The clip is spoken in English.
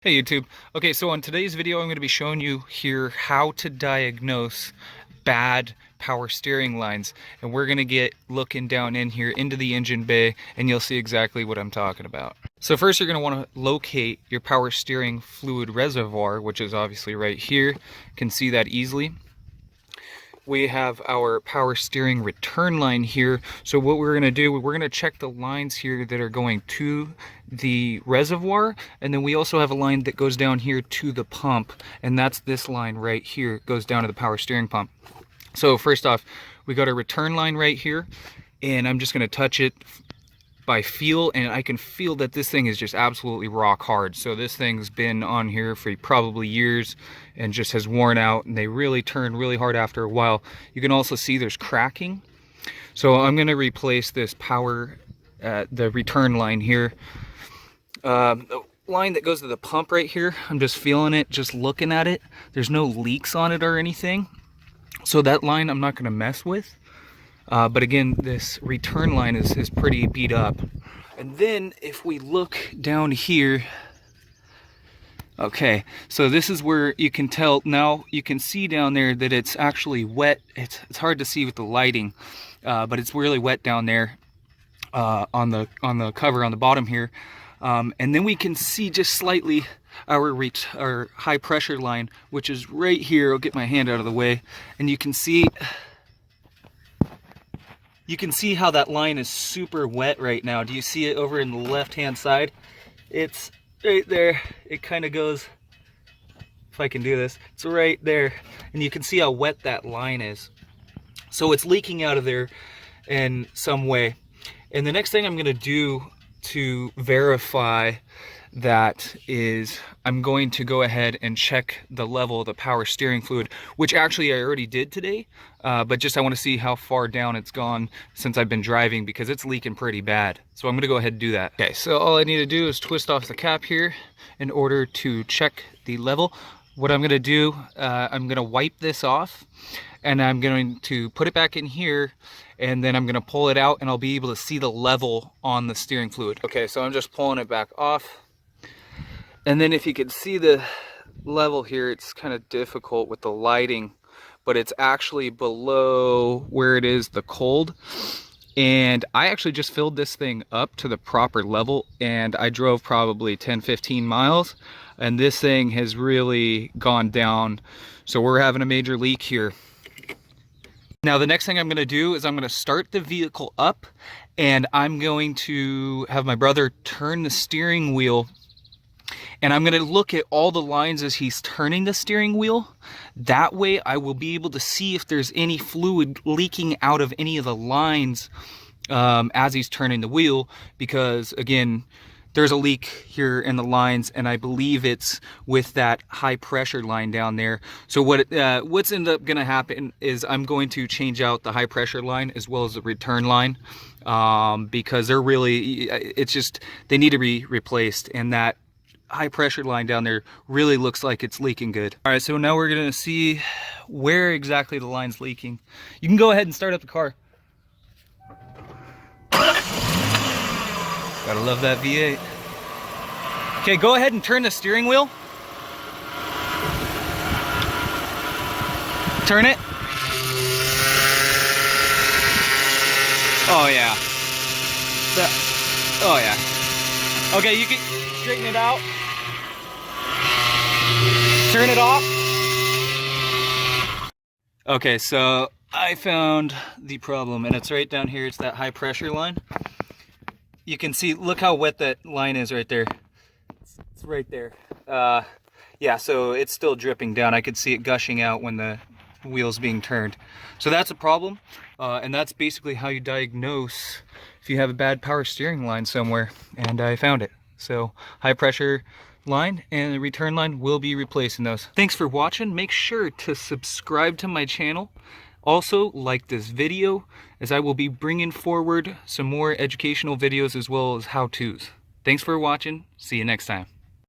Hey YouTube. Okay, so on today's video I'm going to be showing you here how to diagnose bad power steering lines, and we're going to get looking down in here into the engine bay and you'll see exactly what I'm talking about. So first you're going to want to locate your power steering fluid reservoir, which is obviously right here. You can see that easily. We have our power steering return line here. So what we're going to do, we're going to check the lines here that are going to the reservoir, and then we also have a line that goes down here to the pump, and that's this line right here. It goes down to the power steering pump. So first off, we got a return line right here, and I'm just going to touch it by feel, and I can feel that this thing is just absolutely rock hard. So this thing's been on here for probably years and just has worn out, and they really turn really hard after a while. You can also see there's cracking. So I'm going to replace this the return line here. The line that goes to the pump right here, I'm just feeling it, just looking at it. There's no leaks on it or anything. So that line I'm not going to mess with. But again, this return line is pretty beat up. And then if we look down here, okay, so this is where you can tell, now you can see down there that it's actually wet. It's hard to see with the lighting, but it's really wet down there on the cover on the bottom here. And then we can see just slightly our high pressure line, which is right here. I'll get my hand out of the way, and you can see how that line is super wet right now. Do you see it over in the left hand side? It's right there. It kind of goes, if I can do this, it's right there, and you can see how wet that line is. So it's leaking out of there in some way. And the next thing I'm going to do to verify that is I'm going to go ahead and check the level of the power steering fluid, which actually I already did today, but just I want to see how far down it's gone since I've been driving, because it's leaking pretty bad. So I'm going to go ahead and do that. Okay, so all I need to do is twist off the cap here in order to check the level. What I'm going to do, I'm going to wipe this off, and I'm going to put it back in here, and then I'm going to pull it out, and I'll be able to see the level on the steering fluid. Okay, so I'm just pulling it back off. And then if you can see the level here, it's kind of difficult with the lighting, but it's actually below where it is the cold. And I actually just filled this thing up to the proper level, and I drove probably 10-15 miles, and this thing has really gone down. So we're having a major leak here. Now the next thing I'm going to do is I'm going to start the vehicle up, and I'm going to have my brother turn the steering wheel, and I'm going to look at all the lines as he's turning the steering wheel. That way I will be able to see if there's any fluid leaking out of any of the lines as he's turning the wheel, because again, there's a leak here in the lines, and I believe it's with that high pressure line down there. So what's ended up going to happen is I'm going to change out the high pressure line as well as the return line, because they're really, it's just, they need to be replaced, and that high pressure line down there really looks like it's leaking good. All right, so now we're going to see where exactly the line's leaking. You can go ahead and start up the car. Gotta love that V8. Okay, go ahead and turn the steering wheel. Turn it. Oh yeah. Oh yeah. Okay, you can straighten it out. Turn it off. Okay, so I found the problem, and it's right down here. It's that high pressure line. You can see, look how wet that line is right there. It's right there. Yeah, so it's still dripping down. I could see it gushing out when the wheel's being turned. So that's a problem, and that's basically how you diagnose if you have a bad power steering line somewhere, and I found it. So high pressure line and the return line will be replacing those. Thanks for watching. Make sure to subscribe to my channel. Also, like this video, as I will be bringing forward some more educational videos as well as how-tos. Thanks for watching. See you next time.